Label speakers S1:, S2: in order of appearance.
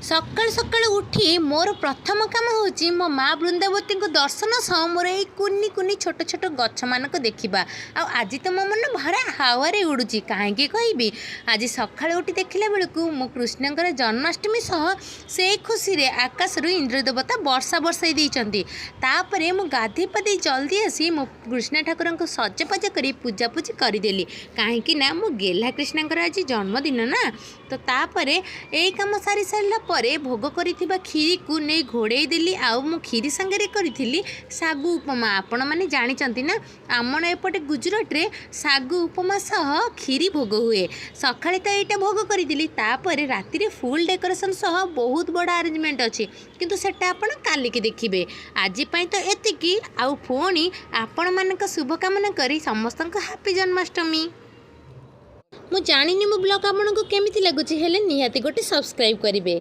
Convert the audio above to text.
S1: सकाल सकाल उठी मोर प्रथम काम होची मो माँ बृंदावती को दर्शन सह मोर ये कुनी कुनी छोट छोट गछ मानक देखा। आज तो मो मन भरा हावे उड़ूची कहीं कहबी। आज सकाल उठी देखला बेलू मो कृष्णकर जन्माष्टमी सह से खुशी रे आकाश रु इंद्रदेवता वर्षा बरसाई देइचंती। तापरे मु गाधे पाधे जल्दी आसी मो कृष्ण ठाकुर को सजपज कर पूजा पूजी करदेली कहीं ना मो गेला कृष्णकर आज जन्मदिन ना। तो तापरे यही कम सारी सारा परे भोग करिथिबा खीरी को नहीं घोड़े देली। आउ मु खीरी संगे करी सागु उपमा। आपण मैंने जानी ना आमर एपटे गुजरात रे सागु उपमा सह खीरी भोग हुए। सकाଳେ तो यहाँ भोग करी तापर राति रे फुल डेकोरेशन सह बहुत बड़ा अरेंजमेंट अच्छी किंतु सेटा आपण काली की देखिबे। आज पई तो एतिकी आउ पुणी आपण मानक शुभकामना करी समस्त हैप्पी जन्माष्टमी। मु जानिनी मो ब्लॉग आपको केमिति लगुच हेले निहाती गोटे सब्सक्राइब करिवे।